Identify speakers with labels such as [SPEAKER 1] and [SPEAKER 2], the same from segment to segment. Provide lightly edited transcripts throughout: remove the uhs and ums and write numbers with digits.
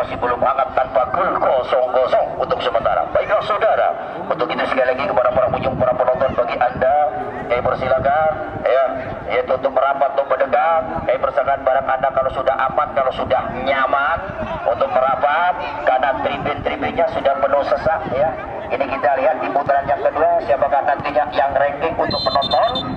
[SPEAKER 1] masih belum hangat tanpa gol 0-0 untuk sementara. Baiklah saudara, untuk itu sekali lagi kepada para pengunjung, para penonton, bagi anda persilakan ya, yaitu untuk merapat atau mendekat. Persilakan barang anda kalau sudah aman, kalau sudah nyaman untuk merapat, karena tribun-tribunnya sudah penuh sesak ya. Ini kita lihat di putaran yang kedua, siapakah nantinya yang ranking untuk penonton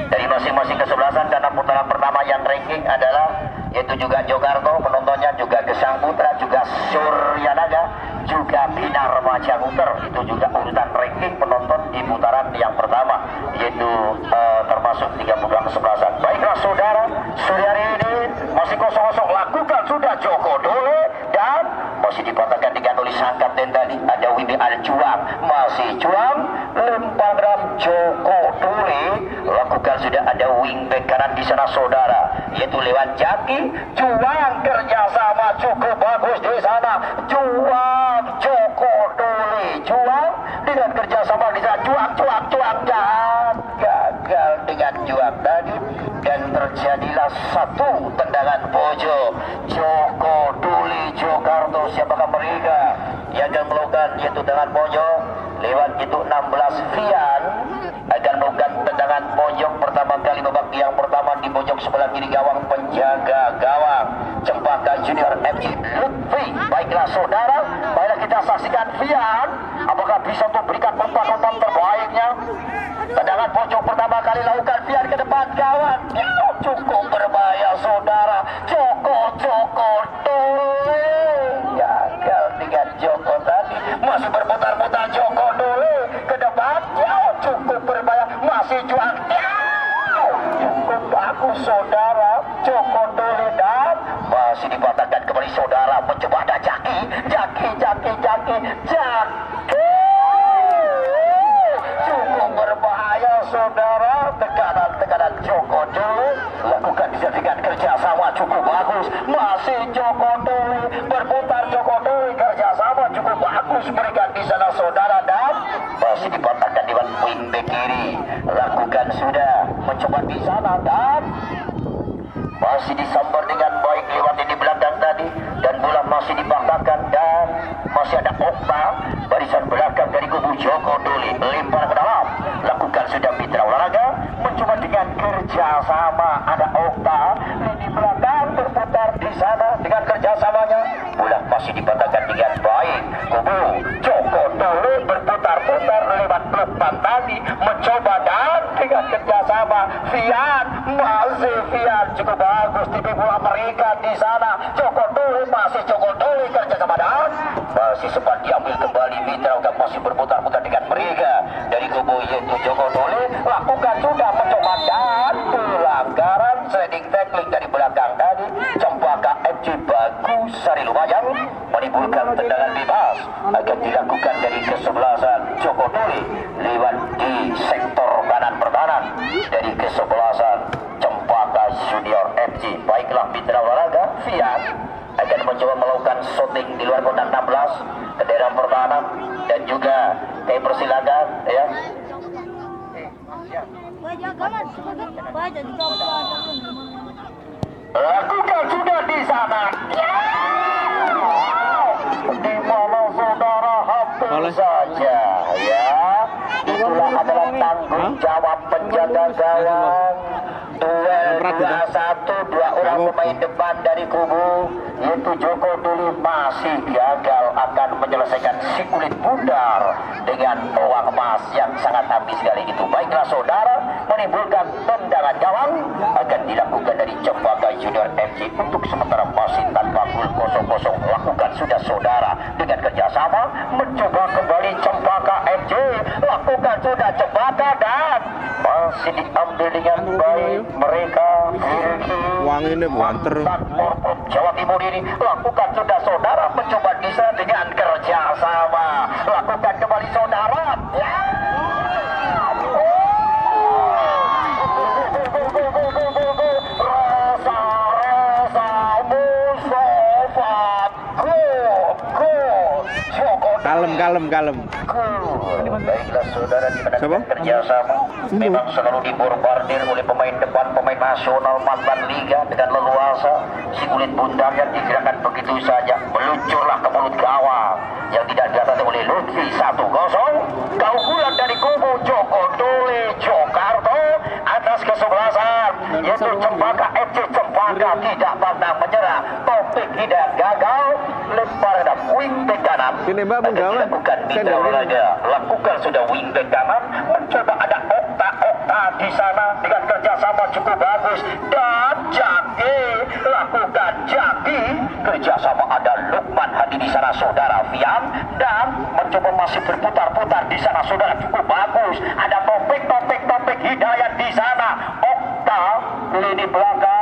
[SPEAKER 1] dari masing-masing kesebelasan. Karena putaran pertama yang ranking adalah yaitu juga Jogarto, penontonnya juga Gesang Putra, juga Suryanaga, juga Binar Macakuter. Itu juga urutan ranking penonton di putaran yang pertama, yaitu termasuk 32 kesebelasan. Baiklah saudara, sore hari ini masih 0-0, lakukan sudah Joko Dole, dan masih dipatahkan dengan tulisan kapten tadi ada Wimbi Aljuang, masih Juang, lemparan Joko Dole, lakukan sudah ada wingback kanan di sana saudara, yaitu lewat Jaki. Juang kerjasama cukup bagus di sana, Juang Joko Dole, Juang dengan kerjasama di sana, Juang dan gagal dengan Juang tadi, dan terjadilah satu tendangan pojok. Joko Dole, Jogarto, siapakah mereka yang akan melakukan yaitu tendangan pojok lewat itu 16 Vian akan melakukan tendangan pojok pertama kali babak yang pertama di pojok sebelah kiri gawang, penjaga gawang Cempaka Junior FC Lutfi. Baiklah saudara, baiklah kita saksikan Vian apakah bisa untuk berikan umpan-umpan terbaiknya. Tendangan pojok pertama kali lakukan Vian ke depan gawang, cukup berbahaya saudara. Joko Dole gagal dengan Joko tadi, masih berputar-putar Joko Dole ke depan, cukup berbahaya, masih Juang, cukup bagus saudara. Joko Dole dan masih dipatahkan kembali saudara, mencoba ada Jaki, cukup berbahaya saudara. Tekanan Joko Dole lakukan bisa dengan kerjasama cukup bagus, masih Joko Dole berputar, Joko Dole kerjasama cukup bagus berikan di sana saudara, dan masih dipatahkan di wingback kiri, lakukan sudah mencoba di sana dan masih disambar dengan baik lewat di belakang tadi, dan bola masih dipatahkan, dan masih ada Okta barisan belakang dari kubu Joko Dole, lempar ke dalam, lakukan sudah Mitra Olahraga mencoba dengan kerjasama, ada Okta di belakang berputar di sana dengan kerjasamanya, bola masih dipatahkan dengan baik kubu Joko Dole berputar-putar lewat depan tadi mencoba, dan dengan kerjasama Vian, masih Vian cukup bagus tipe bola mereka di sana. Joko Dole masih Joko Dole kerjasama, dan masih sempat diambil kembali Mitra, masih berputar-putar dengan mereka dari kubu yaitu Joko Dole, lakukan sudah mencoba, dan pelanggaran sliding tackling dari belakang tadi Cempaka FC bagus Sari Lumajang menimbulkan tendangan bebas akan dilakukan dari kesebelasan Joko Dole lewat di sektor kanan pertahanan dari kesebelasan Cempaka Junior FC. Baiklah Mitra Olahraga, Vian akan mencoba melakukan shooting di luar kotak 16 ke daerah pertahanan, dan juga persilakan ya. Lakukan sudah di sana. Di mana saudara hampir saja ya. Itulah adalah tanggung jawab penjaga gawang. Duel 2-1, dua orang pemain depan dari kubu yaitu Joko Dole masih gagal akan menyelesaikan si kulit bundar dengan peluang emas yang sangat habis sekali itu. Baiklah saudara, menimbulkan tendangan gawang akan dilakukan dari Cempaka Junior FC untuk sementara masih tanpa gol 0-0. Lakukan sudah saudara dengan kerjasama mencoba kembali Cempaka FC, lakukan sudah Cempaka, dan masih diambil dengan baik mereka.
[SPEAKER 2] Wangi ini banter
[SPEAKER 1] Jawa Timur ini lakukan sudah saudara mencoba bisa dengan kerjasama, lakukan kembali saudara ya.
[SPEAKER 2] kalem kalem.
[SPEAKER 1] Baiklah saudara, di mana
[SPEAKER 2] Siapa?
[SPEAKER 1] kerjasama memang selalu dibombardir oleh pemain depan, pemain nasional mantan liga dengan leluasa. Si kulit bundangnya digerakkan begitu saja, meluncurlah ke mulut gawang yang tidak diatasi oleh Lutfi 1-0. Keunggulan dari kubu Joko Dole Jokarto atas kesebelasan, yaitu Cempaka FC Cempaka tidak pantang menyerah. Topik Hidayat gagal, lempar dan wingback kanan.
[SPEAKER 2] Ini Mbak menggawan.
[SPEAKER 1] Lakukan mitra olahraga, lakukan sudah wingback kanan, mencoba ada Okta di sana dengan kerjasama cukup bagus, dan Jaki lakukan Jaki kerjasama ada Lukman Hadi di sana saudara Fian, dan mencoba masih berputar-putar di sana saudara cukup bagus, ada topik Hidayat di sana, Okta lini belakang.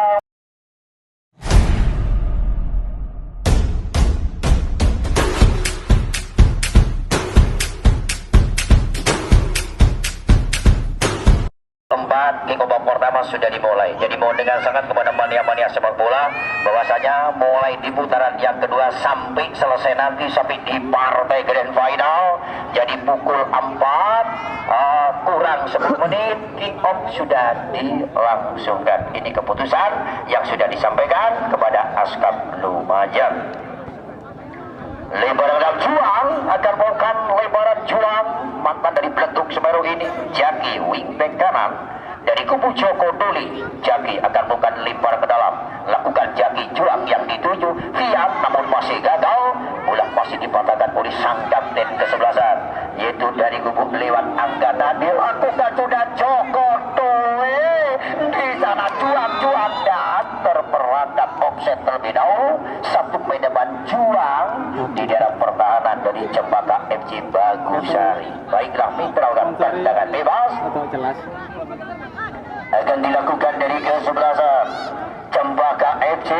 [SPEAKER 1] Kick off pertama sudah dimulai. Jadi mohon dengan sangat kepada mania-mania sepak bola bahwasanya mulai di putaran yang kedua sampai selesai nanti sampai di partai grand final. Jadi pukul 4 kurang 10 menit kick off sudah dilangsungkan. Ini keputusan yang sudah disampaikan kepada Askap Lumajang. Lebaran Juang akan melakukan lebaran Juang mantan dari Beletuk Semeru ini. Jaki wingback kanan dari kubu Joko Doli. Jaki akan melakukan lempar ke dalam, lakukan Jaki Juang yang dituju Fiat, namun masih gagal. Bola masih dipatahkan oleh sang kapten kesebelasan, yaitu dari kubu lewat Angga Nabil. Lakukan sudah Joko Doli di sana Juang dan terperangkap offset terlebih dahulu. Satu pemain depan Juang di daerah pertahanan dari Cempaka FC Bagusari. Baiklah mitra dan tendangan bebas akan dilakukan dari kesebelasan. Cempaka FC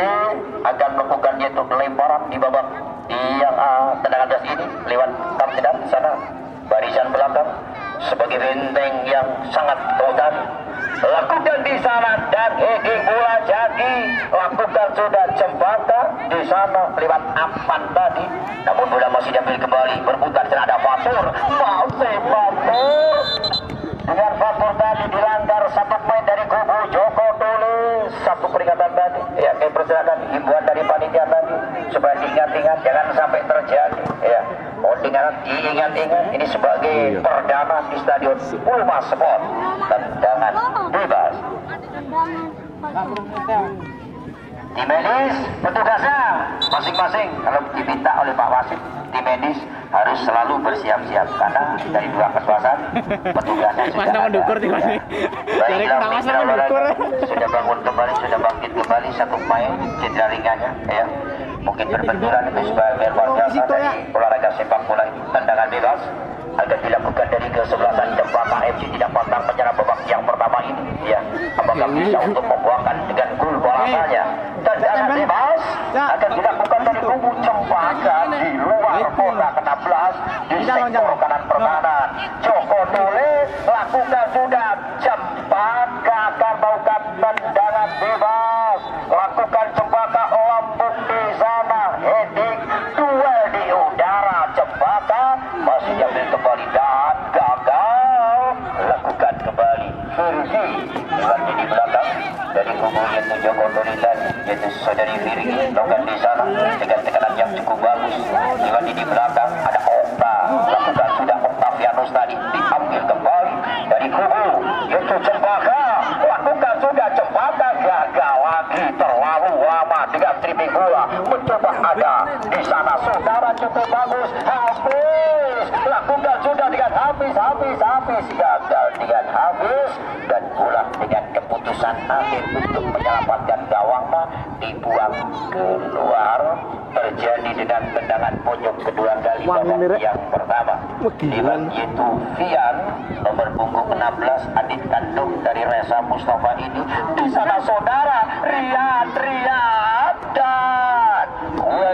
[SPEAKER 1] akan melakukan yaitu lemparan di babak yang tendangan bebas ini lewat kapten sana barisan belakang sebagai benteng yang sangat kokoh. Lakukan di sana dan heading bola Jaki, lakukan sudah Cempaka di sana lewat Ampan tadi, namun bola masih diambil kembali, berputar dan ada Fatur, masih Fatur dengan Fatur tadi dilanggar satu pemain dari kubu Joko Dole. Satu peringatan tadi ya, persilakan himbauan dari panitia tadi supaya diingat-ingat jangan sampai terjadi ya. Mohon diingat-ingat ini sebagai perdana di Stadion Ulma Sport, tendangan bebas. Tim medis petugasnya masing-masing kalau diminta oleh Pak Wasit, tim medis harus selalu bersiap-siap karena dari dua kekuasaan petugasnya sudah ada. Baiklah mitra olahraga sudah bangun kembali, sudah bangkit kembali satu pemain cedera ringannya ya. Mungkin berbenturan sebagai warga dari olahraga sepak bola. Tendangan bebas akan dilakukan dari kesebelasan Cempaka FC, tidak pantang menyerang babak yang pertama ini ya. Apakah bisa untuk membuahkan dengan gol balasannya? Tendangan bebas akan dilakukan dari kubu Cempaka di luar kotak 16 di sektor kanan pertahanan. Joko Dole lakukan sudah, Cempaka akan melakukan tendangan bebas, lakukan Cempaka lambung di sana, heading duel di udara. Cempaka masih diambil kembali dan gagal, lakukan kembali Firgi lagi di belakang dari kubu yaitu Joko Dole tadi, yaitu saudari Firgi lakukan di sana dengan tekanan yang cukup bagus. Lagi di belakang ada Okta, lakukan sudah Oktavianus tadi, diambil kembali dari kubu yaitu Cempaka, lakukan sudah Cempaka, gagal lagi terlalu lama dengan tripping bola, mencoba ada di sana saudara cukup bagus, habis lakukan sudah dengan habis gagal dengan habis, dan bola dengan keputusan akhir untuk menyelamatkan gawangnya dibuang keluar. Terjadi dengan tendangan pojok kedua kali babak yang pertama yaitu Fian nomor punggung 16 adik kandung dari Reza Mustafa ini. Di sana saudara Riyad dan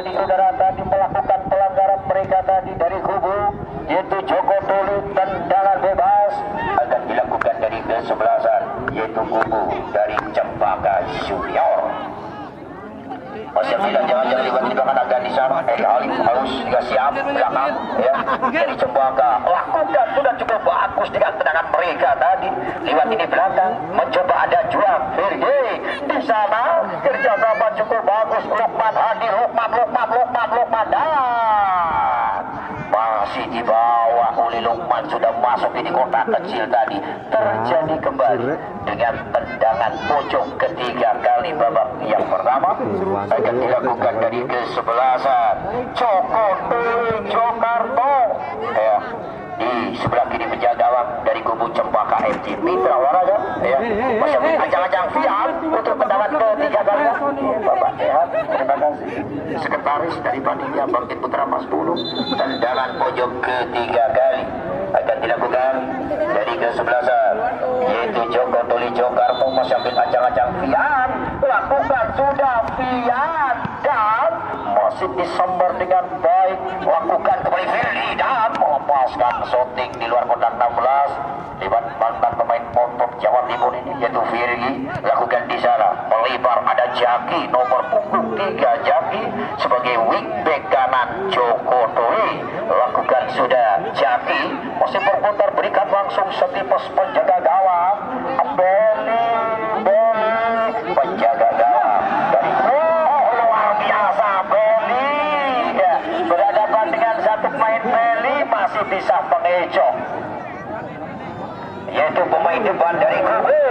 [SPEAKER 1] di udara tadi melakukan pelanggaran mereka tadi dari kubu yaitu Joko Dole. Tendangan bebas akan dilakukan dari kesebelasan yaitu kubu dari Cempaka Junior. Masih bilang jangan lewat di belakang agan di sana. Harus juga siap belakang ya. Dari Cempaka lakukan sudah cukup bagus dengan tendangan mereka tadi. Lewat ini belakang mencoba ada juang Virgi di sana kerjasama cukup bagus. Lukman Hadi, Lukman dan masih di bawah oleh Lukman sudah masuk di kotak kecil tadi. Terjadi kembali dengan tendangan pojok ketiga kali babak yang pertama akan dilakukan dari kesebelasan Joko Tuli Jokarto ya. Di sebelah kiri penjaga gawang dari kubu Cempaka FC Mitra Olahraga ya. Masih ajang-ajang Fiat untuk tendangan ketiga kali ya. Bapak sehat, terima kasih. Sekretaris dari panitia Bangkit Putra Mas 10 tendangan pojok ketiga kali akan dilakukan dari kesebelasan yaitu Joko Tuli Jokarto. Masih ajang-ajang Fiat lakukan sudah Fiat dan masih disambar dengan baik lakukan kembali Firly dan melepaskan shooting di luar kotak 16 lewat mantan pemain Pontok Jawa Timur ini yaitu Firly lakukan di sana melebar ada Jaki nomor punggung 3 Jaki sebagai wingback kanan Joko Tuli lakukan sudah Jaki masih berputar berikan langsung setipes penjaga gawang Beli penjaga gawang dari luar biasa Beli ya, berhadapan dengan satu pemain Beli masih bisa mengecoh yaitu pemain depan dari kubu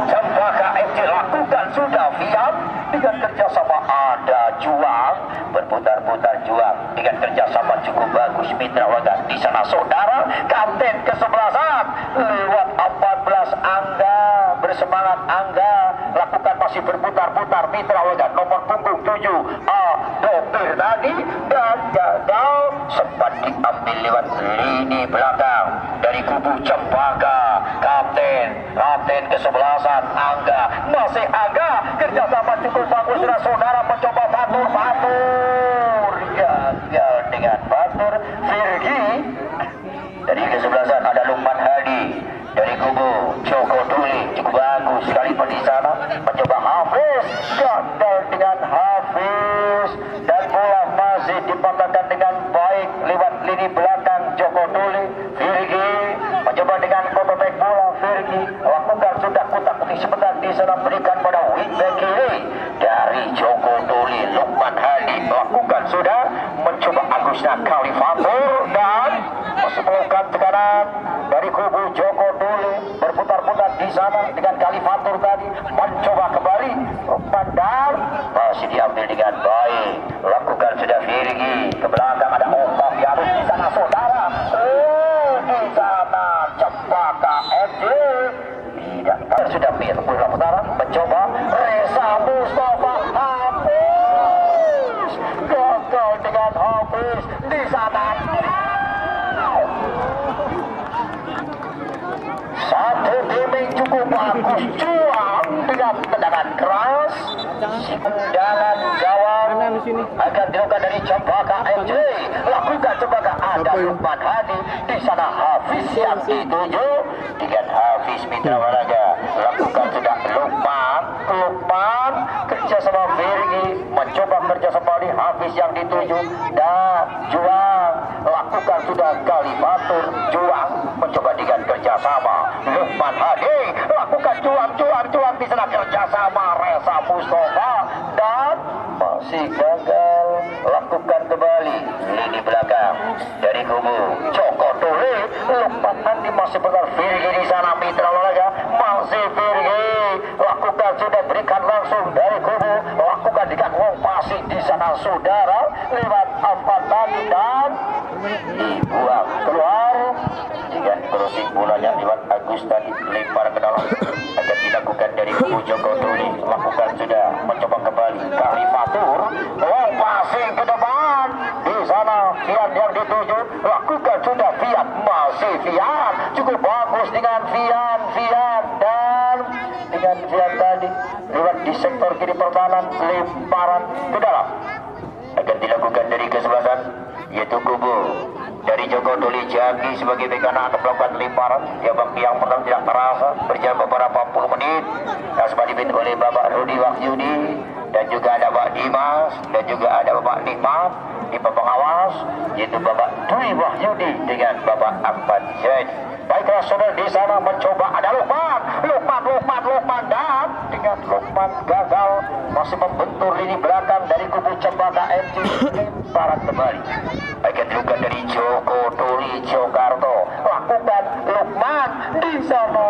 [SPEAKER 1] Cempaka FC lakukan sudah Fiat dengan kerjasama ada juang berputar-putar juang dengan kerjasama cukup bagus Mitra Olahraga di sana saudara kapten kesebelasan lewat 14 Angga bersemangat Angga lakukan masih berputar-putar Mitra Olahraga nomor punggung 7 Dokter tadi dan gagal sempat diambil lewat lini belakang dari kubu Cempaka kapten kesebelasan Angga masih Angga kerjasama cukup bagus dengan saudara mencoba batur gagal dengan batur Virgi dari kesebelasan ada Lukman Hadi dari kubu Joko Tuli cukup bagus sekali di sana mencoba Hafiz gagal dengan Hafiz dan bola masih dipatahkan dengan baik lewat lini belakang Joko Tuli Virgi mencoba dengan kotak bola Virgi lakukan sudah kutak-kutik sebentar di sana berikan pada wingback kiri dari Joko Tuli Lukman Hadi lakukan sudah mencoba Agusna Kalifatur dan masih melakukan tekanan dari kubu Joko Tuli berputar-putar di sana dengan Kalifatur tadi mencoba kembali Lukman dan masih diambil dengan baik lakukan sudah Virgi ke belakang ada Oktav Yarus di sana saudara di sana Cempaka FC tidak sudah bola putaran mencoba Reza Mustafa Hafiz gagal dengan Hafiz di sana satu timing cukup bagus juang dengan tendangan keras tendangan gawang akan dilakukan dari Cempaka FC lakukan Cempaka ada Lukman Hadi di sana Hafiz yang dituju dengan Hafiz Mitra Olahraga lakukan sudah Lukman kerjasama Virgi mencoba kerjasama di Hafiz yang dituju dan juang lakukan sudah Kalifatur juang mencoba dengan kerjasama Lukman Hadi lakukan juang di sana kerjasama Reza Mustafa dan masih gagal lakukan kembali lini belakang dari kubu Joko Tuli Lukman Hadi masih benar Virgi di sana Mitra Olahraga masih Virgi lakukan sudah berikan langsung dari kubu lakukan dengan masih di sana saudara lewat 4 tadi dan dibuang keluar dengan crossing bolanya lewat Agus tadi lempar ke dalam akan dilakukan dari kubu Joko Tuli lakukan sudah mencoba kembali Kalifatur passing ke depan di sana Fiat yang dituju lakukan sudah Fiat masih Fiat cukup bagus dengan Fiat dan dengan Fiat tadi lewat di sektor kiri pertahanan lemparan ke dalam akan dilakukan dari kesebelasan yaitu kubu dari Joko Tuli Jaki sebagai bek kanan akan melakukan lemparan yang pertama tidak terasa berjalan beberapa puluh menit dan sempat dipimpin oleh Bapak Rudi Wahyudi dan juga ada Pak Dimas dan juga ada Bapak Nikmat di pengawas, yaitu Bapak Dwi Wahyudi dengan Bapak Ahmad Zaid. Baiklah saudara, di sana mencoba ada Lukman dan dengan Lukman gagal, masih membentur lini belakang dari kubu Cempaka MC. Lemparan kembali. Baiklah juga dari Joko Tuli Jogarto, lakukan Lukman di sana.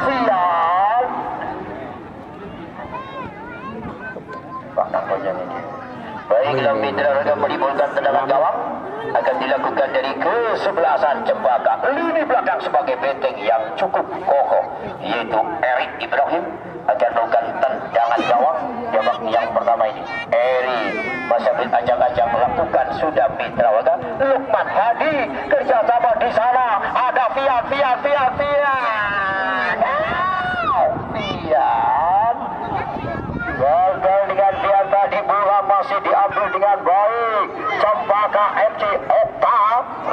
[SPEAKER 1] Siap. Bahkan saja ini. Baiklah mitra raga, menimbulkan tendangan gawang akan dilakukan dari kesebelasan Cempaka. Lini belakang sebagai benteng yang cukup kokoh, yaitu Erik Ibrahim akan melakukan tendangan gawang. Jabak yang pertama ini Erik masih ajak-ajak melakukan sudah mitra raga. Lukman Hadi kerjasama di sana, ada Fian gagal dengan Fian tadi, bola masih diambil dengan baik. Cempaka FC Okta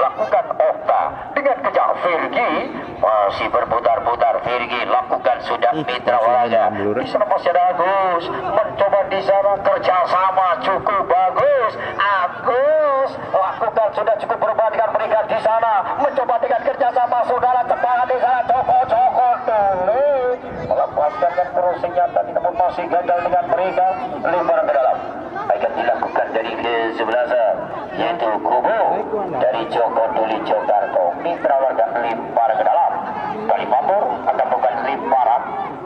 [SPEAKER 1] lakukan Okta dengan kejar Virgi, masih berputar-putar. Virgi lakukan sudah mitra olahraga. Di sana masih ada Agus mencoba di sana, kerjasama cukup bagus. Agus lakukan sudah cukup berubah dengan mereka di sana, mencoba dengan kerjasama saudara Cempaka di sana. Joko Tuli melepaskan dan crossingnya tadi, namun masih gagal dengan mereka. Lemparan ke dalam akan dilakukan dari kesebelasan, yaitu kubu dari Joko Tuli Jogarto. Mitra warga lempar ke dalam. Kali Pampur akan bukan lemparan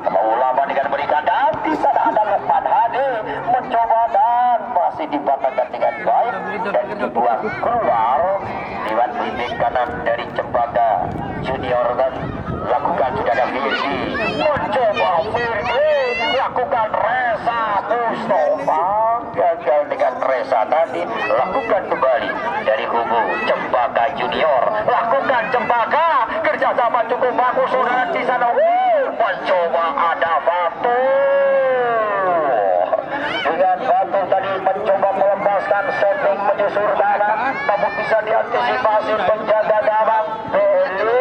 [SPEAKER 1] mau lama dengan mereka, dan di sana ada Lukman Hadi mencoba dan masih dipatahkan dengan baik dan dibuang keluar lewat bibir kanan dari Cempaka Junior. Dan lakukan sudah ada Virgi, mencoba Virgi lakukan Reza Mustafa, gagal dengan Reza tadi. Lakukan kembali dari kubu Cempaka Junior, lakukan Cempaka kerjasama cukup bagus saudara di sana. Mencoba ada Batu dengan Batu tadi mencoba melepaskan setting menyusur dalam, namun bisa diantisipasi penjaga gawang Beli.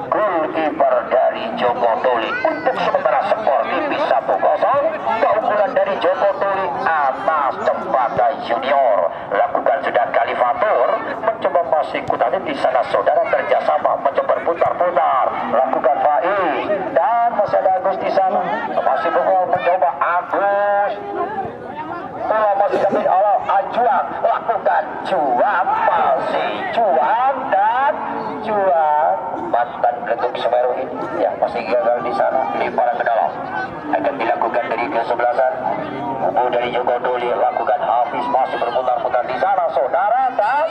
[SPEAKER 1] Goalkeeper dari Joko Tuli. Untuk sementara skor tipis 1-0. Keunggulan dari Joko Tuli atas Cempaka Junior. Lakukan sudah Kalifatur mencoba masih kutani di sana saudara, kerjasama mencoba putar-putar. Lakukan Faiz dan masih ada Agus di sana, masih mencoba Agus. Bola masih dapat oleh Ajuang, lakukan Juang, masih Juang dan Juang. Mantan Bletuk Semeru ini ya masih gagal di sana. Lemparan ke dalam akan dilakukan dari kesebelasan kubu dari Joko Tuli. Lakukan Hafiz, masih berputar-putar di sana saudara, dan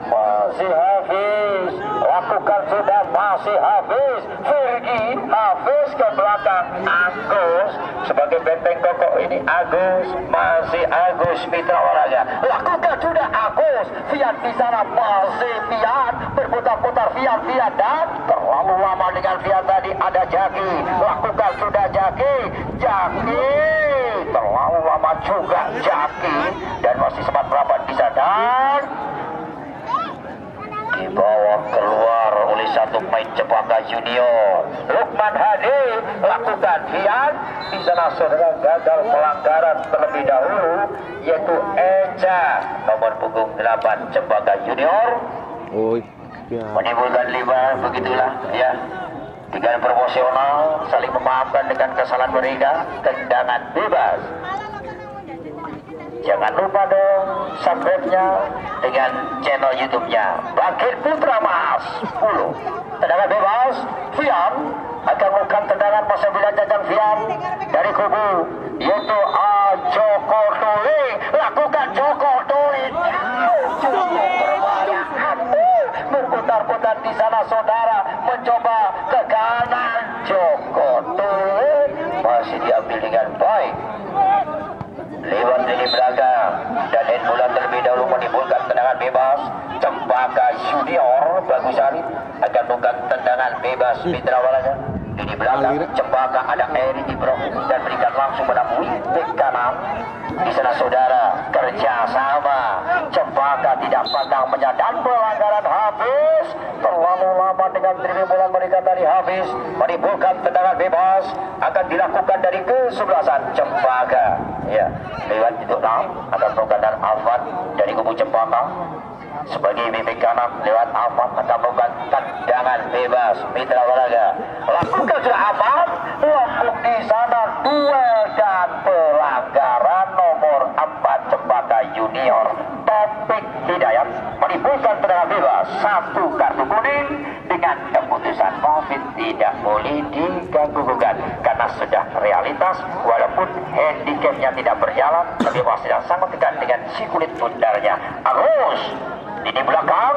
[SPEAKER 1] masih Hafiz lakukan sudah, masih Hafiz. Virgi Hafiz ke belakang, Agus sebagai benteng kokoh ini. Agus masih Agus mitra olahraga, lakukan sudah Agus. Fian di sana, masih Fian berputar-putar. Fian dan terlalu lama dengan Fian tadi. Ada Jaki, lakukan sudah Jaki terlalu lama juga Jaki, dan masih sempat merapat bisa, dan dibawa keluar oleh satu pemain Cempaka Junior. Lukman Hadi lakukan Fian di sana saudara, gagal pelanggaran terlebih dahulu, yaitu Eja nomor punggung 8 Cempaka Junior. Menimbulkan 5, begitulah ya. Dengan proporsional, saling memaafkan dengan kesalahan mereka. Tendangan bebas. Jangan lupa dong subscribe-nya dengan channel YouTube-nya Bangkit Putra Mas 10. Tendangan bebas, Fian akan melakukan tendangan masa bila jajang Fian dari kubu, yaitu Joko Tuli. Lakukan Joko Tuli, cukup berbahaya. Berputar-putar di sana saudara, mencoba ke kanan. Joko Tuli masih diambil dengan baik lewat lini belakang, dan Bulan terlebih dahulu menimbulkan tendangan bebas. Cempaka Junior bagus sekali akan melakukan tendangan bebas mitra walanya. Lini belakang Cempaka ada Erik Ibrahim dan berikan langsung pada wing back kanan. Di sana saudara kerjasama Cempaka tidak jam pandangnya dan pelanggaran habis. Terlalu lama dengan tribulan mereka tadi habis. Menimbulkan tendangan bebas akan dilakukan dari kesebelasan Cempaka. Ya, lewat itu akan melakukan Alfat dari kubu Cempaka. Sebagai bibik kanan lewat Alfat akan melakukan tendangan bebas. Mitra olahraga lakukan sudah Alfat, lakukan di sana duel dan pelanggaran nomor 4 Cempaka Junior Topik Hidayat menimbulkan tendangan bebas, 1 kartu kuning dengan keputusan wasit tidak boleh diganggu-gugat karena sudah realitas. Walaupun handicapnya tidak berjalan, tapi wasit yang sangat tekan dengan si kulit bundarnya. Agus di belakang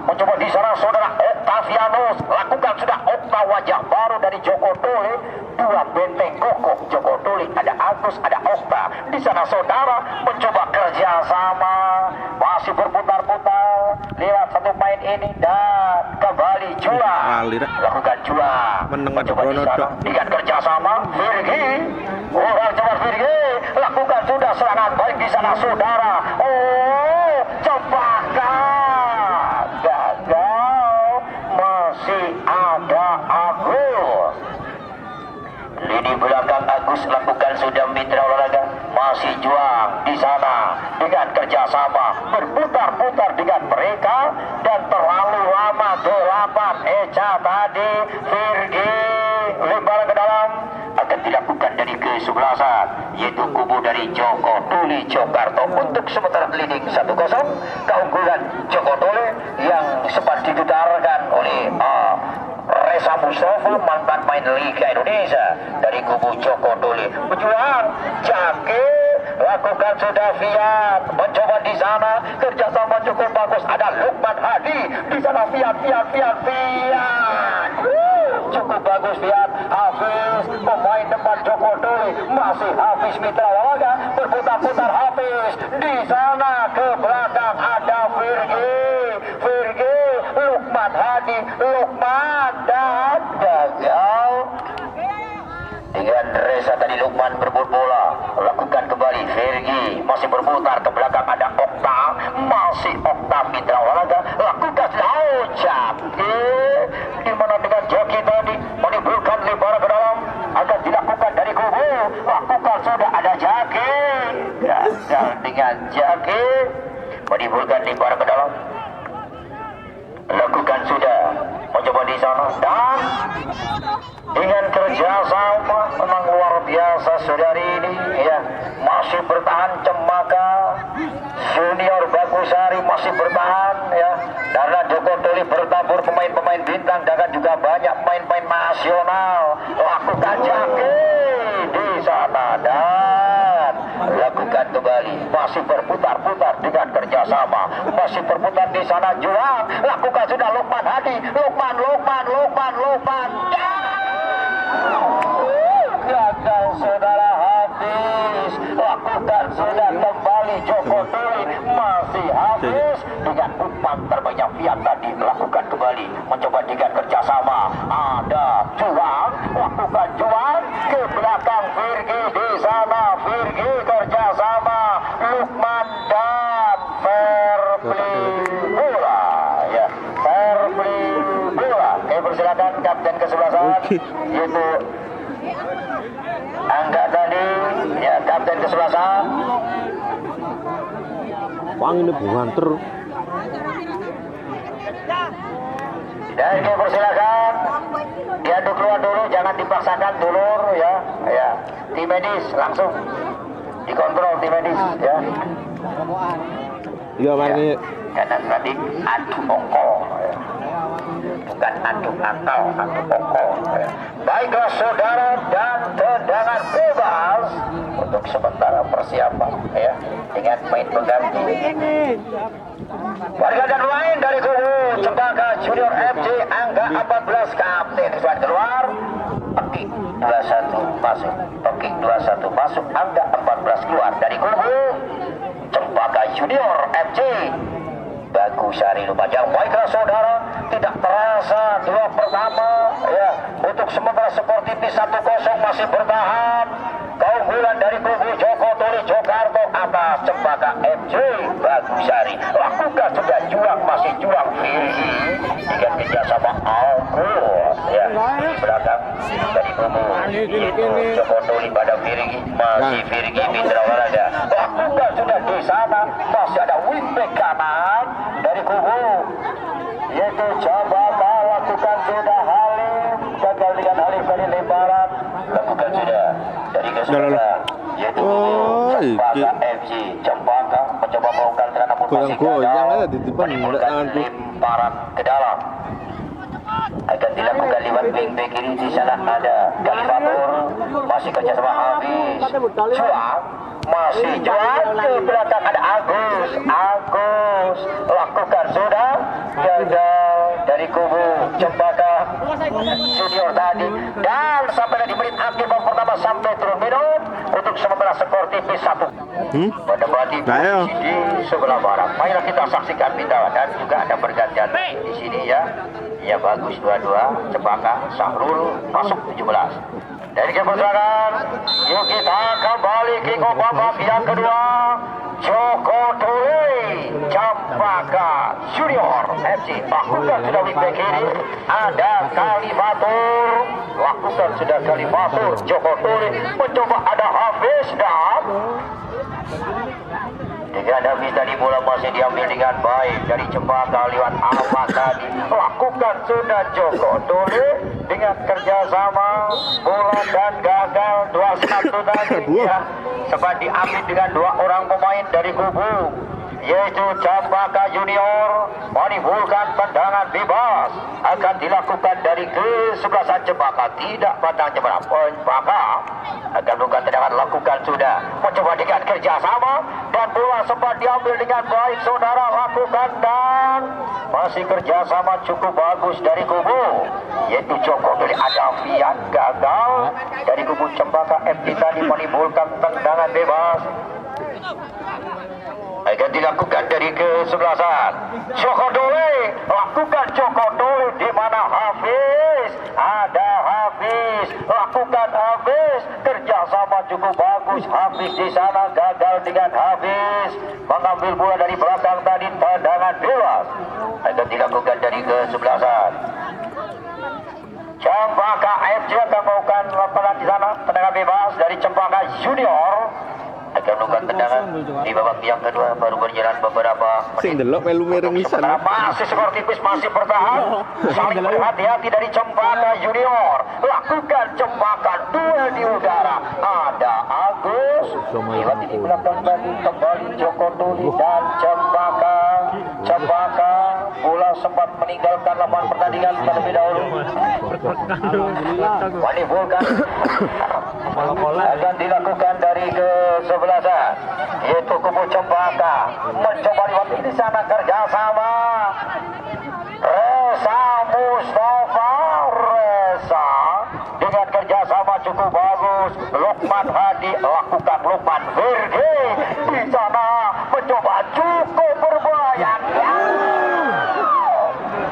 [SPEAKER 1] mencoba di sana saudara Octavianus, lakukan sudah Okta, wajah baru dari Joko Tole, 2 benteng kokoh Joko Tole, ada Agus, ada Okta. Di sana saudara mencoba kerjasama, masih berputar-putar lewat 1 main ini dan kembali jual, lakukan jual, mencoba di sana dengan kerjasama Virgi, orang coba Virgi, lakukan sudah serangan baik di sana saudara. Oh, Cempaka gagal, masih ada Agus. Lini belakang Agus lakukan sudah mitra olahraga, masih juang di sana dengan kerjasama berputar-putar dengan mereka dan terlalu lama 8 Eca tadi. Virgi lebar ke dalam akan dilakukan dari kesebelasan yaitu kubu dari Joko Tuli Jokarto untuk sementara leading 1-0. Keunggulan Joko Tuli yang sempat digetarkan oleh Reza Mustafa, mantan main Liga Indonesia dari kubu Joko Tuli. Berjuang Jaki lakukan sudah Fiat, mencoba di sana kerjasama cukup bagus, ada Lukman Hadi di sana. Fiat cukup bagus Fiat. Hafiz pemain depan Joko Tuli, masih Hafiz mitra olahraga berputar-putar. Hafiz di sana ke belakang ada Virgi, Lukman Hadi, Lukman dan gagal dengan Reza tadi. Lukman berebut bola, lakukan kembali Virgi, masih berputar ke belakang ada Okta, masih Okta mitra olahraga lakukan Jaki, di mana dengan Jaki tadi menimbulkan lebar ke dalam akan dilakukan dari kubu, lakukan sudah ada Jaki, gagal dengan Jaki menimbulkan lebar ke dalam, lakukan sudah mencoba di sana dan dengan kerjasama memang luar biasa saudari ini ya, masih bertahan Cempaka Junior Bagusari, masih bertahan ya, karena Joko Tuli bertabur pemain-pemain bintang dan juga banyak pemain-pemain nasional. Lakukan Jaki di sana dan lakukan kembali, masih berputar-putar dengan kerjasama, masih berputar di sana juang, lakukan sudah Lukman Hadi, Lukman gagal saudara Hafiz, lakukan sudah kembali Joko Tuli, masih Hafiz dengan umpan terbanyak Fiat tadi, lakukan kembali mencoba dengan kerjasama, ada juang, lakukan juang ke belakang Virgi di sana. Virgi kerjasama Lukman dan Fairplay bola ya, Fairplay bola. Kami persilakan kapten kesebelasan yaitu Angga tadi ya, kapten kesebelasan.
[SPEAKER 2] Wang ini buanter.
[SPEAKER 1] Dan kami persilakan diadu keluar dulu, jangan dipaksakan dulur ya. Ya, tim medis langsung dikontrol tim medis ya.
[SPEAKER 2] Iya Mari.
[SPEAKER 1] Karena tadi adu ongkol ya, bukan adu akal, adu ongkol ya. Baiklah saudara, dan tendangan bebas untuk sementara persiapan ya dengan main pengganti. Warga dan main dari kubu Cempaka Junior FC Angga 14, kapten sudah keluar, Pekik 21 masuk, Pekik 21 masuk, Angga 14 keluar dari kubu Cempaka Junior FC Bagusari Lumajang. Baiklah saudara, tidak terasa 2 pertama ya, untuk sementara Sportivis 1-0 masih bertahan. Keunggulan dari kubu Joko Tuli Jokarto atas Cempaka FC Bagusari. Lakukan sudah juang, masih juang Firgi dengan kerjasama Agus ya di belakang dari kubu itu Joko Tuli pada Firgi, masih Firgi Mitra Waraga. Lakukan sudah di sana, masih ada wingback kanan dari kubu yaitu Jabata. Lakukan sudah Halim, gagal dengan Halim dari lebaran. Lakukan sudah dari keseluruhan yaitu Cempaka FC. Cempaka mencoba melakukan serangan namun masih gagal, menimbulkan lemparan ke dalam. Akan dilakukan lewat wingback kiri. Di sana ada Galifatur, masih kerjasama habis. Juang, masih juang. Ke belakang ada Agus. Agus lakukan sudah, gagal dari kubu Cempaka Junior tadi. Dan sampai di menit akhir babak pertama sampai turun minum untuk sementara skor tipis 1. Mendapati di sebelah barat. Marilah kita saksikan pindahan dan juga ada pergantian di sini ya. Ya bagus dua-dua. Cempaka Sahrul masuk 17. Dari kebesaran, yuk kita kembali ke babak yang kedua. Joko Tuli Cempaka Junior FC lakukan sudah wingback kiri, ada Galifatur. Lakukan sudah Galifatur. Joko Tuli mencoba ada Hafiz dan dengan Hafiz tadi bola masih diambil dengan baik dari Cempaka lewat Ahmad tadi. Lakukan sudah Joko Tuli dengan kerjasama bola dan gagal 2-1 tadi ya. Sempat diambil dengan 2 orang pemain dari kubu yaitu Cempaka Junior. Menimbulkan tendangan bebas akan dilakukan dari kesebelasan Cempaka, tidak pandang jebak. Cempaka akan melakukan tendangan, lakukan sudah mencoba dengan kerjasama dan bola sempat diambil dengan baik saudara. Lakukan dan masih kerjasama cukup bagus dari kubu yaitu Joko Tuli. Ada Fian gagal dari kubu Cempaka FC tadi menimbulkan tendangan bebas akan dilakukan dari kesebelasan Joko Tuli. Lakukan Joko Tuli di mana Hafiz, ada Hafiz. Lakukan Hafiz, kerjasama cukup bagus Hafiz di sana, gagal dengan Hafiz mengambil bola dari belakang tadi, tendangan bebas akan dilakukan dari kesebelasan Cempaka FC. Akan melakukan lapangan di sana, tendangan bebas dari Cempaka Junior akan melakukan tendangan di babak yang kedua. Baru berjalan beberapa menit. Masih skor tipis, masih bertahan. Saling berhati-hati dari Cempaka Junior. Lakukan Cempaka duel di udara. Ada Agus lewat di belakang tadi, kembali Joko Tuli dan Cempaka. Cempaka bola sempat meninggalkan lapangan pertandingan terlebih dahulu. Menimbulkan akan dilakukan dari kesebelasan yaitu kubu Cempaka. Mencoba lewat di sana kerjasama Reza Mustafa. Reza dengan kerjasama cukup bagus. Lukman Hadi lakukan Lukman Virgi di sana mencoba cukup berbahaya.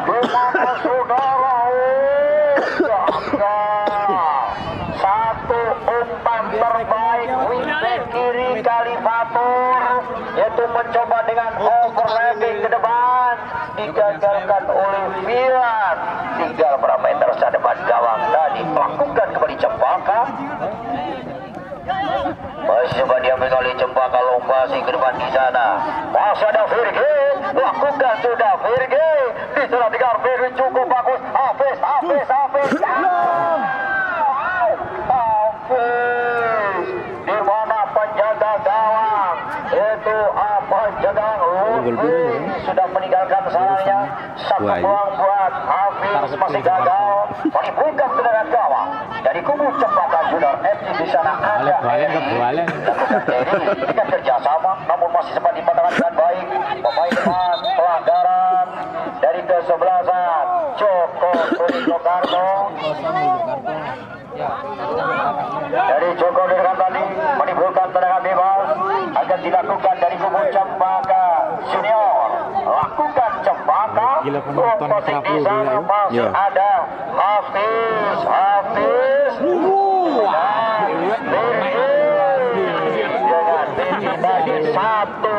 [SPEAKER 1] Gimana saudara? Satu umpan terbaik wingback kiri Galifatur yaitu mencoba dengan overlapping ke depan, digagalkan oleh Fian. Tinggal berapa meter saat depan gawang tadi. Lakukan kembali Cempaka. Masih coba diambil oleh Cempaka, lompasi ke depan di sana. Masih ada Virgi. Lakukan sudah Virgi. Di sana tinggal Virgi cukup bagus. Hafiz. Di mana penjaga gawang itu penjaga Lutfi sudah meninggalkan salahnya. Satu peluang buat Hafiz masih gagal. Menimbulkan tendangan gawang dari kubu Cempaka Junior FC. Di sana ada Eri dengan kerjasama namun masih sempat dipatahkan dengan baik. Pemain depan pelanggaran dari kesebelasan Joko Tuli Lokarno. Dari Joko dengan tadi menimbulkan tendangan bebas akan dilakukan dari kubu Cempaka Junior. Lakukan Cempaka. Posisi di sana masih ada Hafiz. Dan tadi satu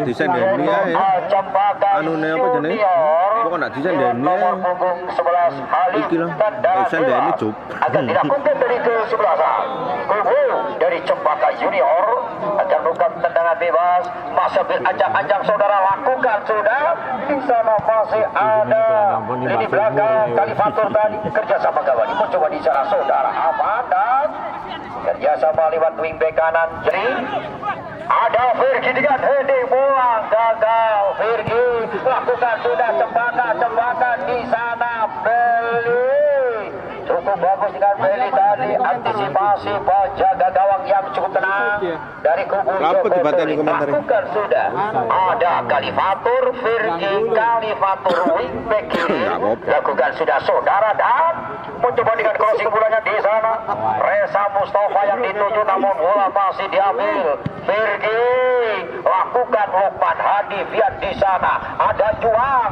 [SPEAKER 2] disendeni ae. Anune apa jenenge? Kok nak disendeni ae.
[SPEAKER 1] Nomor punggung 11 Halim
[SPEAKER 2] Iki lah,
[SPEAKER 1] tendangan
[SPEAKER 2] disendeni,
[SPEAKER 1] bebas
[SPEAKER 2] Cuk.
[SPEAKER 1] akan dilakukan dari kesebelasan. Kubu dari Cempaka Junior akan melakukan tendangan bebas. Masa ajang-ajang saudara lakukan sudah. Di sana masih ada lini belakang Kalifatur tadi kerjasama kawan. Mencoba di sana saudara aman dan kerjasama lewat wingback kanan. Jadi ada Virgi dengan heading bola gagal. Virgi lakukan sudah Cempaka di sana Beli. Cukup bagus dengan Beli tadi antisipasi penjaga gawang yang cukup tenang dari kubu
[SPEAKER 2] Apa
[SPEAKER 1] Joko
[SPEAKER 2] dibateni
[SPEAKER 1] Turi.
[SPEAKER 2] komentarnya?
[SPEAKER 1] Lakukan sudah. Ada Kalifatur, Virgi, Kalifatur wingback kiri.
[SPEAKER 2] Nggak apa-apa.
[SPEAKER 1] Lakukan sudah saudara dan mencoba dengan crossing bolanya di sana. Reza Mustafa yang dituju namun bola masih diambil. Virgi lakukan Lukman Hadi Fiat di sana. Ada Juang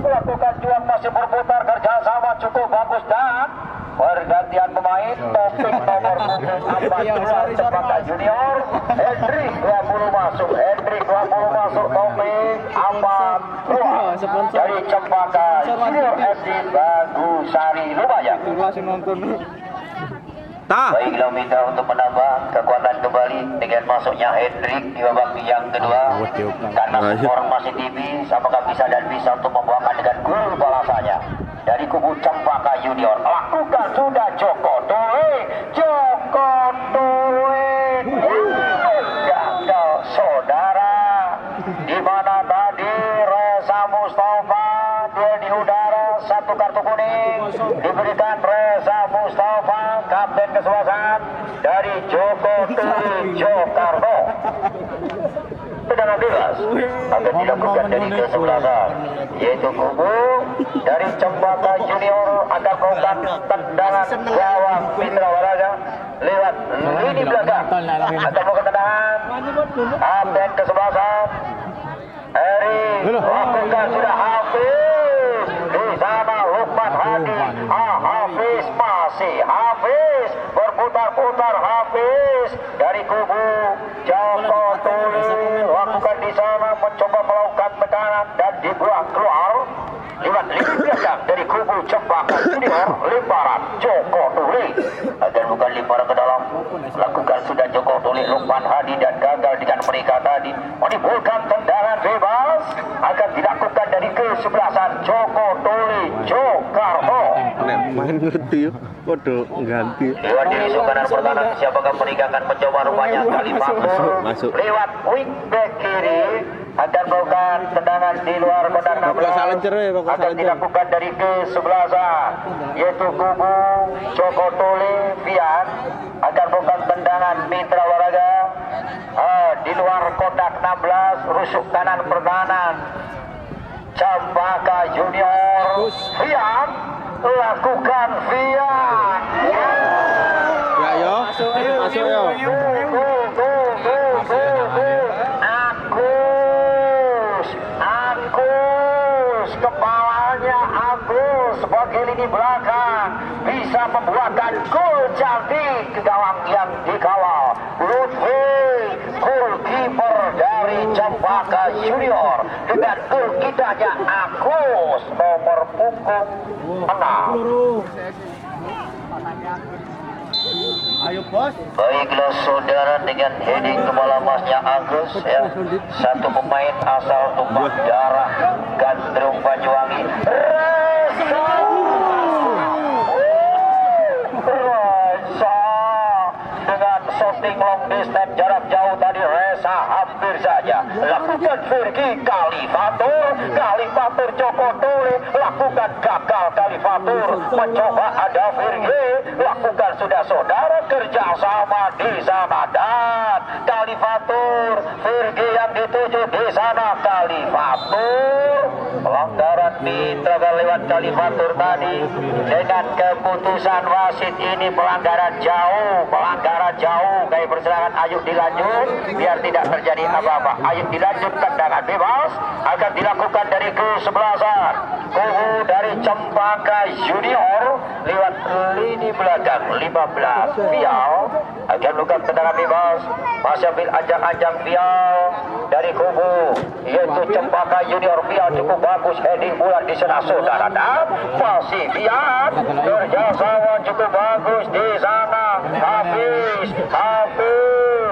[SPEAKER 1] melakukan Juang masih berputar kerjasama cukup bagus dan pergantian pemain topik nomor punggung 42 Cempaka Junior Hendrik 20 masuk topik 42 dari Cempaka Junior FC Bagusari Lubaya.
[SPEAKER 2] Ta.
[SPEAKER 1] Baiklah minta untuk menambah kekuatan kembali dengan masuknya Hendrik di babak yang kedua. Karena skor masih tipis, apakah bisa untuk membuahkan dengan gol balasannya dari kubu Cempaka Junior. Lakukan sudah Joko Tuli gagal saudara. Di mana tadi Reza Mustafa dia di udara, satu kartu kuning diberikan Reza Mustafa kapten kesebelasan dari Joko Tuli Jokarno. Tendangan bebas akan dilakukan dari kesebelasan yaitu kubu dari Cempaka Junior akan melakukan tendangan gawang Mitra Waraga lewat lini belakang akan melakukan tendangan kapten kesebelasan Eri lakukan sudah Hafiz di sana Lukman Hadi. Hafiz masih Hafiz berputar-putar Hafiz dari kubu Joko Tuli lakukan di sana mencoba melakukan tekanan dan dibuang keluar lewat lini belakang dari kubu Cempaka Junior. Lemparan Joko Tuli dan bukan lemparan ke dalam lakukan sudah Joko Tuli Lukman Hadi dan gagal dengan mereka tadi menimbulkan tendangan bebas akan dilakukan dari kesebelasan Joko Tuli Jokarno.
[SPEAKER 2] Nek main ngerti yo, podo ganti.
[SPEAKER 1] Lewat diri kanan pertahanan siapakah mereka akan mencoba rupanya Kalifatur
[SPEAKER 2] Masuk.
[SPEAKER 1] lewat wingback kiri akan melakukan tendangan di luar kotak 16 akan dilakukan dari kesebelasan yaitu kubu Joko Tuli Fian akan melakukan tendangan Mitra Waraga di luar kotak 16 rusuk kanan pertahanan Cempaka Junior. Fian lakukan Fian
[SPEAKER 2] Ya yo. Masuk yo.
[SPEAKER 1] Agus kepalanya Agus sebagai lini belakang bisa membuatkan gol cantik ke gawang yang dikawal Lutfi, goalkeeper dari Cempaka Junior dengan gol kitanya Agus nomor punggung 6.
[SPEAKER 3] Ayo bos.
[SPEAKER 1] Baiklah saudara dengan heading kepala emasnya Agus ya. Satu pemain asal tumpah darah Gandrung Banyuwangi. Reza dengan shooting long distance jarak jauh tadi Reza hampir saja lakukan Virgi Kalifatur Joko Tuli lakukan gagal Kalifatur mencoba ada Virgi lakukan sudah saudara kerjasama di sana dan Kalifatur Virgi yang dituju di sana Kalifatur pelanggaran Mitra lewat Kalifatur tadi dengan keputusan wasit ini pelanggaran jauh kayak persilakan ayo dilanjut biar tidak terjadi apa-apa. Ayo dilanjut tendangan bebas akan dilakukan dari kesebelasan kubu dari Cempaka Junior lewat lini belakang 15 Vial akan melakukan tendangan bebas. Masih ambil ajang-ajang Vial dari kubu yaitu Cempaka Junior. Vial cukup bagus, heading bulan di sana saudara. Dan masih Vial kerjasama cukup bagus di sana. Hafiz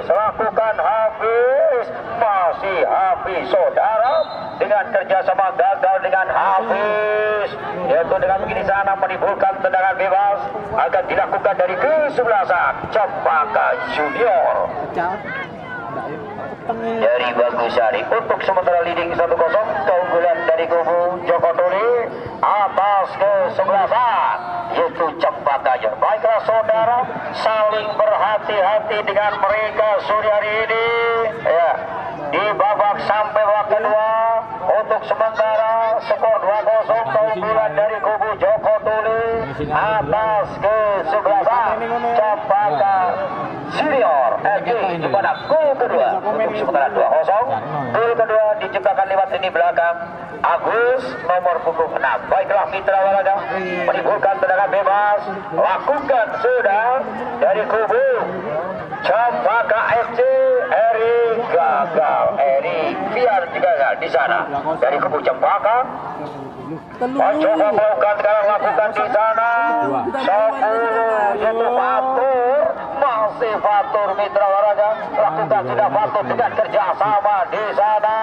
[SPEAKER 1] lakukan Hafiz, masih Hafiz saudara dengan kerjasama gagal dengan Hafiz, yaitu dengan begini sana menimbulkan tendangan bebas akan dilakukan dari kesebelasan Cempaka Junior dari Bagusari. Untuk sementara leading 1-0 keunggulan dari kubu Joko Tuli atas kesebelasan yaitu Cempaka Junior. Baiklah saudara, saling berhati-hati dengan mereka sore hari ini ya. Di babak sampai babak kedua untuk sementara skor 2-0 keunggulan dari kubu Joko Tuli atas kesebelasan Cempaka Junior. Di pada gol kedua untuk sementara 2-0. Gol kedua diciptakan lewat lini belakang Agus nomor punggung 6. Baiklah mitra olahraga menimbulkan tendangan bebas, lakukan sudah dari kubu Cempaka FC. Eri gagal, biar gagal di sana dari kubu Cempaka. Mencoba melakukan sekarang, lakukan di sana 10 yaitu Fatur, masih Fatur mitra olahraga lakukan sudah Fatur dengan kerjasama di sana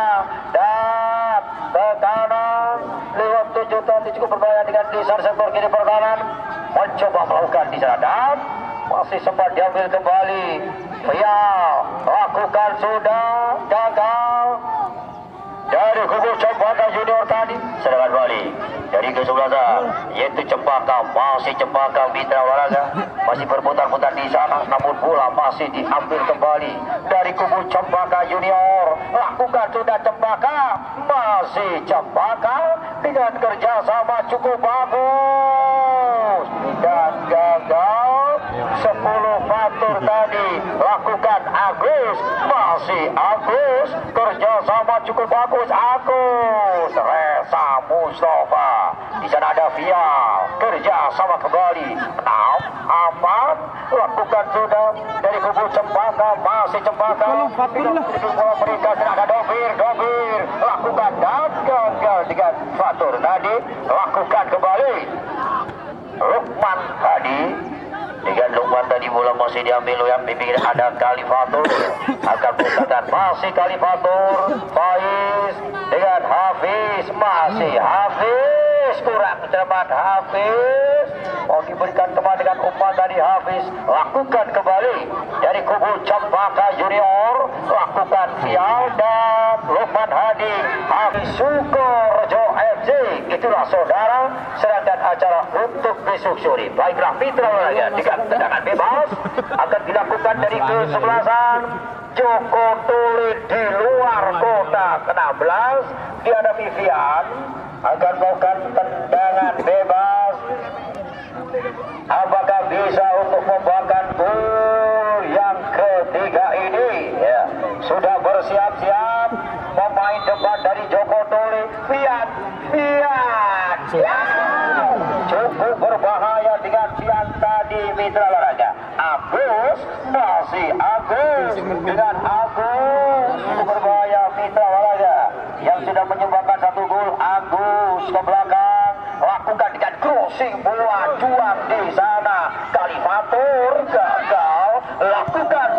[SPEAKER 1] dan ke kanan lewat 7 tadi cukup berbahaya dengan di sana sektor kiri pertahanan mencoba melakukan di sana dan masih sempat diambil kembali. Ya, lakukan sudah gagal dari kubu Cempaka Junior tadi. Serangan balik dari kesebelasan yaitu Cempaka, masih Cempaka mitra olahraga masih berputar-putar di sana, namun bola masih diambil kembali dari kubu Cempaka Junior. Lakukan sudah Cempaka, masih Cempaka dengan kerjasama cukup bagus dan gagal. 10 Fatur tadi lakukan Agus, masih Agus kerjasama cukup bagus. Agus Reza Mustafa di sana ada Vial kerjasama kembali 6 aman lakukan sudah dari kubu Cempaka, masih Cempaka mereka sedang ada Dobir lakukan dan gagal dengan Fatur tadi lakukan kembali Lukman tadi. Dengan Lukman tadi bola masih diambil yang pinggir ada Kalifatur akan bukakan masih Kalifatur Faiz dengan Hafiz, masih Hafiz kurang cermat Hafiz mau diberikan kembali dengan umpan dari Hafiz. Lakukan kembali dari kubu Cempaka Junior, lakukan Vial dan Lukman Hadi Hafiz Sukorejo FC. Itulah saudara serangkaian acara untuk besok sore. Baiklah mitra olahraga dengan tendangan bebas akan dilakukan dari kesebelasan Joko Tuli di luar kota ke-16 dihadapi Vian akan melakukan tendangan bebas. Apakah bisa untuk membuahkan gol yang ketiga ini ya. Sudah bersiap-siap pemain depan dari Joko Tuli Vian ya. Cukup berbahaya dengan Vian tadi mitra olahraga. Agus, masih Agus dengan Agus cukup berbahaya mitra olahraga yang sudah menyumbangkan 1 gol. Agus ke belakang lakukan dengan crossing bola juang di sana. Kalifatur gagal lakukan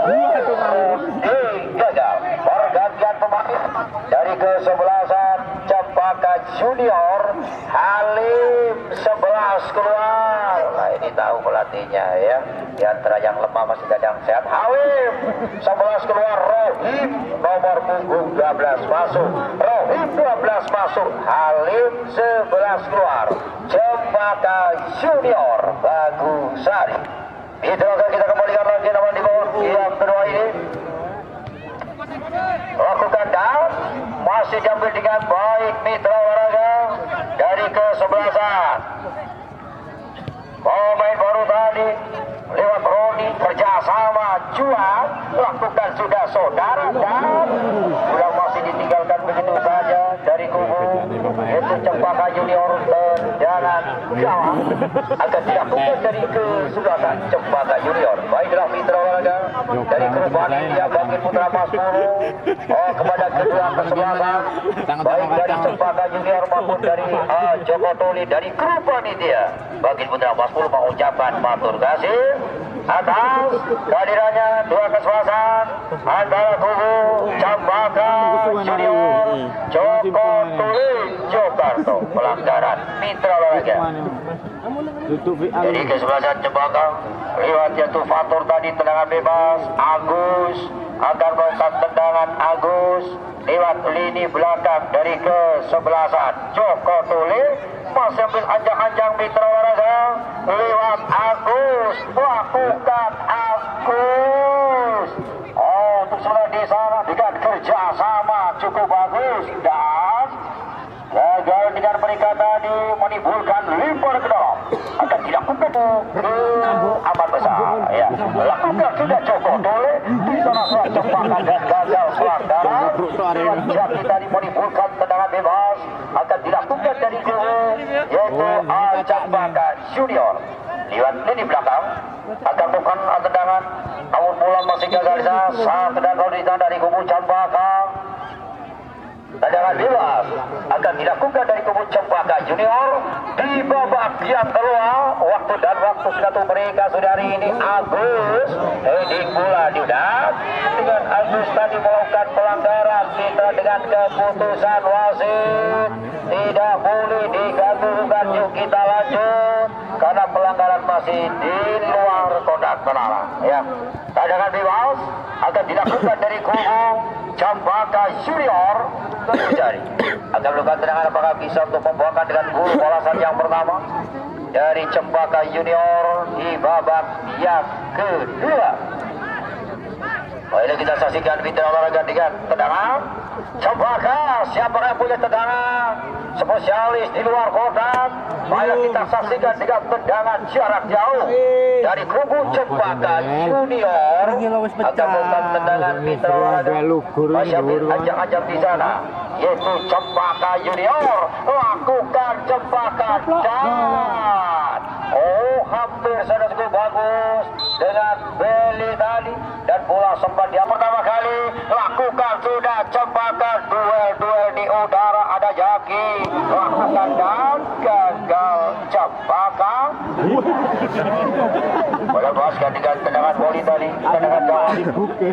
[SPEAKER 1] gagal. Pergantian pemain dari kesebelasan Cempaka Junior. Halim 11 keluar. Nah ini tahu pelatihnya ya. Di antara yang lemah masih ada yang sehat. Halim 11 keluar. Rohim nomor punggung 12 masuk. Rohim 12 masuk. Halim 11 keluar. Cempaka Junior Bagusari. Itu akan kita kembalikan lagi nama di bawah yang kedua ini. Lakukan down, masih diambil dengan baik mitra olahraga dari kesebelasan. Pemain baru tadi lewat Roni kerjasama juang lakukan sudah saudara dan bola masih ditinggalkan begitu saja dari kubu yaitu Cempaka Junior. tendangan gawang akan dilakukan dari kesebelasan Cempaka Junior. Baiklah mitra olahraga dari grup panitia bagi putra Mas Puru kepada kedua kesebelasan baik dari Cempaka Junior maupun dari Joko Tuli dari grup panitia bagi putra Mas Puru mengucapkan matur kasih atas kehadirannya dua kesebelasan antara kubu Cempaka Junior Joko Tuli Jogarto pelanggaran mitra olahraga. Jadi kesebelasan Cempaka lewat jatuh fatur tadi tendangan bebas Agus akan melakukan tendangan Agus lewat lini belakang dari kesebelasan Joko Tuli masih ambil anjang-anjang mitra olahraga lewat Agus lakukan Agus untuk sebelah di sana dengan kerjasama cukup bagus dan gagal dengan mereka tadi menimbulkan lempar ke dalam akan dilakukan amat besar ya lakukan sudah Joko Tole di sana sudah Cempaka dan gagal pelanggaran jadi tadi menimbulkan tendangan bebas akan dilakukan dari kubu yaitu Cempaka Junior lewat lini belakang akan bukan tendangan namun bola masih gagal di sana saat tendangan di sana dari kubu Cempaka. Tendangan bebas akan dilakukan dari kubu Cempaka Junior di babak yang kedua. Waktu dan waktu sudah tuh mereka saudari ini Agus heading bola diudat dengan Agus tadi melakukan pelanggaran kita dengan keputusan wasit tidak boleh diganggu-ganggu. Yuk kita lanjut karena pelanggaran masih di luar kotak penalti ya. Tendangan bebas akan dilakukan dari kubu Cempaka Junior terjadi akan melakukan tendangan apakah bisa untuk membuahkan dengan gol balasan yang pertama dari Cempaka Junior di babak yang kedua. Baiklah kita saksikan mitra olahraga dengan tendangan Cempaka siapa yang punya tendangan spesialis di luar kotak. Baiklah kita saksikan dengan tendangan jarak jauh dari kubu Cempaka Junior akan melakukan tendangan mitra olahraga masih ambil ajang-ajang di sana yaitu Cempaka Junior lakukan Cempaka dan hampir sudah cukup bagus dengan beli tadi dan bola sempat dia pertama kali lakukan sudah Cempaka duel di udara ada Jaki lakukan dan gagal Cempaka. Bola bebaskan dengan tendangan voli tadi tendangan gawang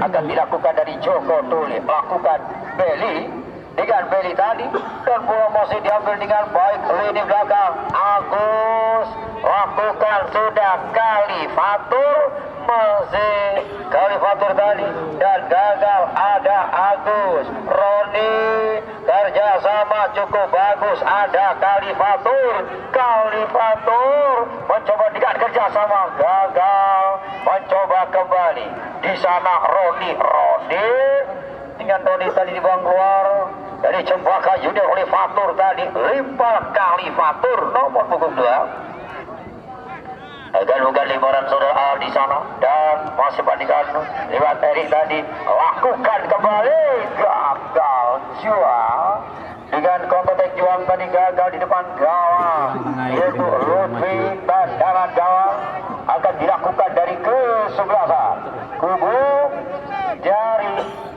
[SPEAKER 1] akan dilakukan dari Joko Tuli lakukan beli dengan beli tadi dan bola masih diambil dengan baik lini belakang Agus lakukan sudah Kalifatur masih Kalifatur tadi dan gagal ada Agus Roni kerjasama cukup bagus ada Kalifatur mencoba dengan kerjasama gagal mencoba kembali di sana Roni dengan Roni tadi dibuang keluar dari Cempaka Junior oleh Fatur tadi lempar Kalifatur nomor punggung 2 akan bukan lembaran saudara di sana dan masih bandingkan lewat Erik tadi lakukan kembali gagal jual dengan kontak juang tadi gagal di depan gawang yaitu Lutfi tendangan gawang akan dilakukan dari kesebelasan kubu dari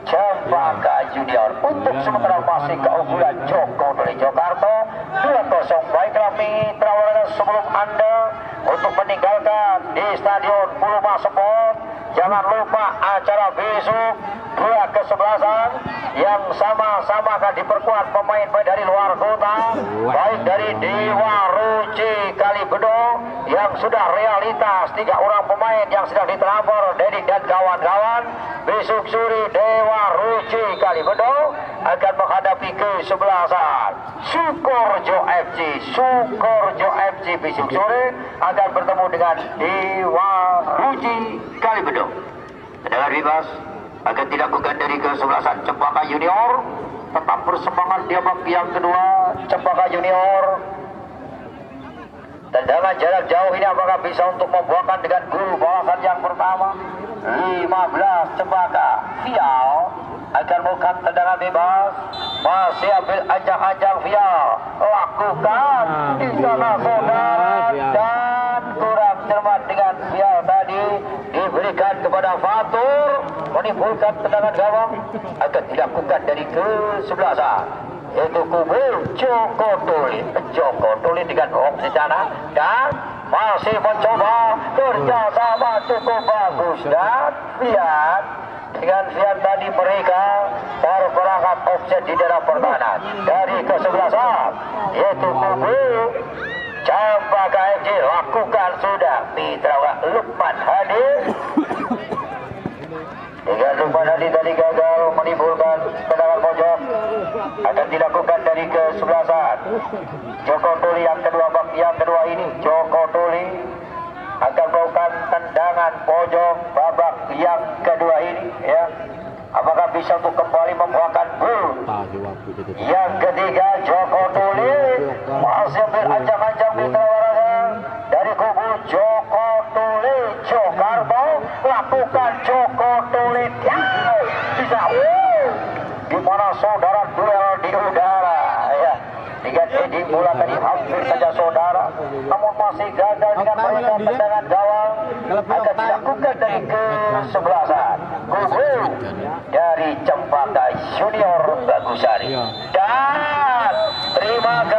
[SPEAKER 1] Cempaka Junior untuk sementara masih keunggulan Joko dari Jogarto 2-0. Baiklah mitra olahraga sebelum Anda untuk meninggalkan di Stadion Puruma Sport jangan lupa acara besok dua kesebelasan yang sama-sama akan diperkuat pemain dari luar kota baik dari Dewa Ruci Kalibedo yang sudah realitas 3 orang pemain yang sedang ditransfer Dedik dan kawan-kawan besok sore Dewa Ruci Kalibedo akan menghadapi kesebelasan Sukorjo FC besok sore akan bertemu dengan Dewa Ruci Kalibedo. Tendangan bebas akan dilakukan dari kesebelasan Cempaka Junior tetap bersemangat di babak yang kedua Cempaka Junior. Tendangan jarak jauh ini apakah bisa untuk membuahkan dengan gol balasan yang pertama 15 Cempaka. Vial akan melakukan tendangan bebas masih ambil ajang-ajang Vial lakukan di sana mana saudara dan kurang cermat dengan sial tadi diberikan kepada Fatur menimbulkan tendangan gawang akan dilakukan dari kesebelasan yaitu kubu Joko Tuli dengan opsi sana dan masih mencoba kerjasama cukup bagus dan lihat dengan siang tadi mereka taruh perangkap offset di dalam pertahanan dari kesebelasan yaitu kubu Cempaka FC lakukan sudah Mitra Lukman Hadi dengan Lukman Hadi tadi gagal menimbulkan tendangan pojok akan dilakukan dari kesebelasan Joko Tuli yang kedua ini Joko Tuli akan melakukan tendangan pojok babak yang kedua ini ya. Apakah bisa untuk kembali membuahkan gol yang ketiga? Joko Tuli masih berancang-ancang Mitra Warga dari kubu Joko Tuli. Jokarbo lakukan Joko Tuli bisa gimana saudara duel di udara ya. Lihat Edi bola tadi hampir saja saudara, namun masih gagal dengan mereka tendangan gawang akan dilakukan dari kesebelasan kubu dari Cempaka Junior Bagusari dan terima kasih.